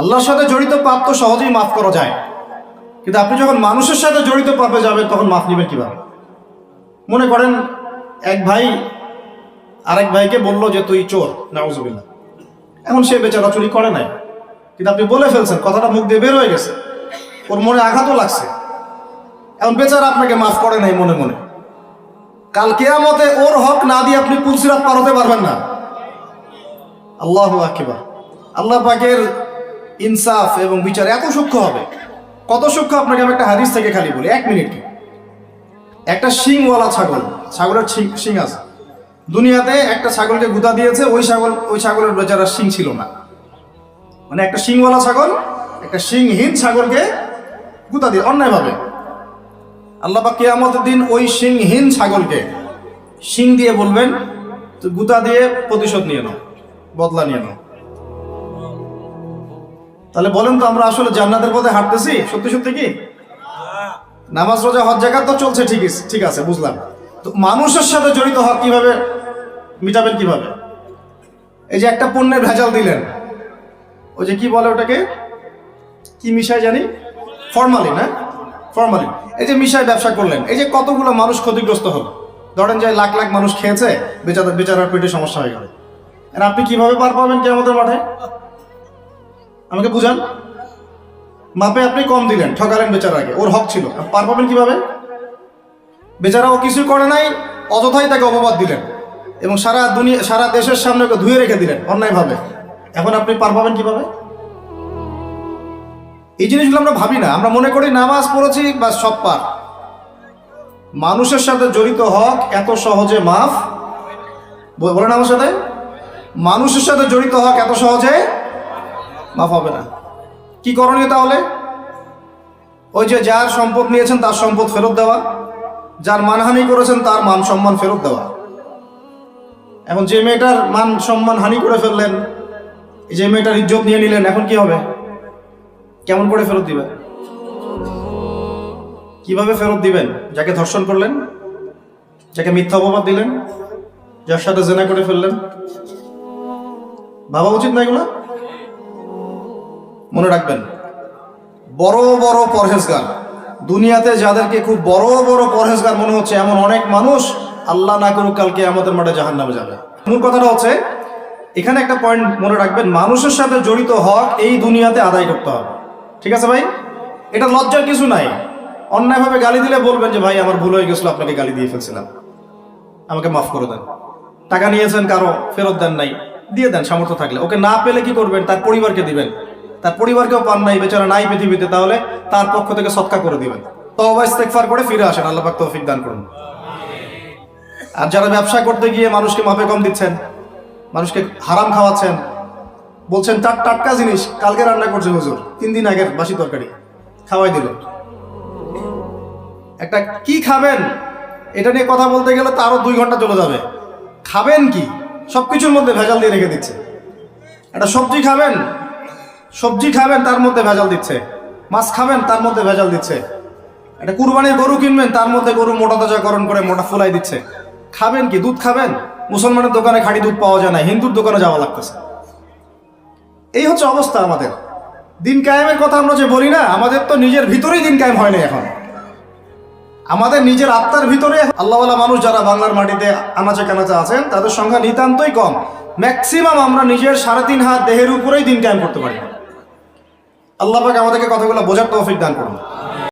আল্লাহর সাথে জড়িত পাপ তো সহজেই মাফ করা যায়, কিন্তু আপনি যখন মানুষের সাথে জড়িত পাপে যাবেন তখন মাফ নেবেন কিভাবে? মনে করেন এক ভাই আরেক ভাইকে বললো যে তুই চোর, নাউজুবিল্লাহ। এখন সে বেচারা চুরি করে নাই, কিন্তু আপনি বলে ফেলছেন, কথাটা মুখ দিয়ে বের হয়ে গেছে, ওর মনে আঘাতও লাগছে। এখন বেচারা আপনাকে মাফ করে নাই মনে মনে, কাল কিয়ামতে ওর হক না দিয়ে আপনি পুলসিরাত পার হতে পারবেন না। আল্লাহু আকবার। আল্লাহ পাকের ইনসাফ এবং বিচার এত সূক্ষ্ম হবে। কত সূক্ষ্ম আপনাকে আমি একটা হাদিস থেকে খালি বলি, 1 মিনিট। একটা শিংওয়ালা ছাগল, ছাগলের শিং আছে। দুনিয়াতে একটা ছাগলকে গুঁতা দিয়েছে, ওই ছাগলের বেচারার শিং ছিল না। মানে একটা শিংওয়ালা ছাগল একটা শিংহীন ছাগলকে গুঁতা দিয়ে অন্যায়ভাবে। আল্লাহ পাক কিয়ামতের দিন ওই শিংহীন ছাগলকে শিং দিয়ে বলবেন, তো গুঁতা দিয়ে প্রতিশোধ নিয়ে নাও, বদলা নিয়ে নাও। তাহলে বলেন তো আমরা আসলে জান্নাতের পথে হাঁটতেছি সত্যি সত্যি কি? নামাজ রোজা হজ যাকাত তো চলছে, ঠিক আছে বুঝলাম। তো মানুষের সাথে জড়িত হক কিভাবে মিটাবেন কিভাবে? এই যে একটা পণ্যের ভেজাল দিলেন, ওই যে কি বলে ওটাকে, কি মিশাই জানি, ফরমালিন। হ্যাঁ, ফরমালিন। এই যে মিশাই ব্যবসা করলেন, এই যে কতগুলো মানুষ ক্ষতিগ্রস্ত হলো। ধরেন যে লাখ লাখ মানুষ খেয়েছে, বেচারার পেটে সমস্যা হয়ে গেল। আর আপনি কিভাবে পার পাবেন কিয়ামতের মাঠে? আমাকে বুঝান। মাপে আপনি কম দিলেন, ঠকালেন বেচারাকে, ওর হক ছিল, পার পাবেন কিভাবে? বেচারা ও কিছু করে নাই, অযথাই তাকে অপবাদ দিলেন এবং সারা দেশের সামনে ওকে ধুয়ে রেখে দিলেন অন্যায়ভাবে। এখন আপনি পার পাবেন কিভাবে? এই জিনিসগুলো আমরা ভাবি না, আমরা মনে করি নামাজ পড়েছি বা সব পার। মানুষের সাথে জড়িত হক এত সহজে মাফ, বলেন আমার সাথে, মানুষের সাথে জড়িত হক এত সহজে মাফ হবে না। কি করণীয় তাহলে? ওই যে যার সম্পদ নিয়েছেন তার সম্পদ ফেরত দেওয়া, যার মানহানি করেছেন তার মান সম্মান ফেরত দেওয়া। এখন যে মেয়েটার মান সম্মান হানি করে ফেললেন, যে মেয়েটার ইজ্জত নিয়ে নিলেন, এখন কি হবে? কেমন করে ফেরত দিবেন? কিভাবে ফেরত দিবেন? যাকে ধর্ষণ করলেন, যাকে মিথ্যা অপবাদ দিলেন, যার সাথে জেনা করে ফেললেন, ভাবা উচিত না এগুলো? মনে রাখবেন, বড় বড় পরহেজগার, দুনিয়াতে যাদেরকে খুব বড় বড় পরহেজগার মনে হচ্ছে, এমন অনেক মানুষ আল্লাহ না করুক কালকে আমাদের মাঠে জাহান্নামে যাবে। মূল কথাটা হচ্ছে, এখানে একটা পয়েন্ট মনে রাখবেন, মানুষের সাথে জড়িত হক এই দুনিয়াতে আদায় করতে হবে। ঠিক আছে ভাই? এটা লজ্জার কিছু নাই। অন্যায়ভাবে গালি দিলে বলবেন যে ভাই আমার ভুল হয়ে গেছিল, আপনাকে গালি দিয়ে ফেলছিলাম, আমাকে মাফ করে দেন। টাকা নিয়েছেন কারো, ফেরত দেন নাই, দিয়ে দেন সামর্থ্য থাকলে। ওকে না পেলে কি করবেন? তার পরিবারকে দিবেন। তার পরিবারকেও পান নাই, বেচারা নাই পৃথিবীতে, তাহলে তার পক্ষ থেকে সদকা করে দিবেন। তওবা ইস্তেগফার করে ফিরে আসেন, আল্লাহ পাক তৌফিক দান করুন। আর যারা ব্যবসা করতে গিয়ে মানুষকে মাপে কম দিচ্ছেন, মানুষকে হারাম খাওয়াচ্ছেন, বলছেন টাটকা জিনিস কালকে রান্না করছে হুজুর, 3 দিন আগের বাসি তরকারি খাওয়াই দিল। একটা কি খাবেন এটা নিয়ে কথা বলতে গেলে তো আরো 2 ঘন্টা চলে যাবে। খাবেন কি? সবকিছুর মধ্যে ভেজাল দিয়ে রেখে দিচ্ছে। একটা সবজি খাবেন তার মধ্যে ভেজাল দিচ্ছে, মাছ খাবেন তার মধ্যে ভেজাল দিচ্ছে, একটা কুরবানির গরু কিনবেন তার মধ্যে গরু মোটা তাজাকরণ করে মোটা ফুলাই দিচ্ছে। খাবেন কি? দুধ খাবেন? মুসলমানের দোকানে খাঁটি দুধ পাওয়া যায় না, হিন্দুর দোকানে যাওয়া লাগতেছে। এই হচ্ছে অবস্থা আমাদের। দিন কায়েমের কথা আমরা যে বলি না, আমাদের তো নিজের ভিতরেই দিন কায়েম হয় না। এখন আমাদের নিজের আত্মার ভিতরে আল্লাহওয়ালা মানুষ যারা বাংলার মাটিতে আনাচে কানাচে আছেন তাদের সংখ্যা নিতান্তই কম। ম্যাক্সিমাম আমরা নিজের 3.5 হাত দেহের উপরেই দিন কায়েম করতে পারি। আল্লাহ পাক আমাদেরকে কথাগুলো বোঝার তৌফিক দান করুন।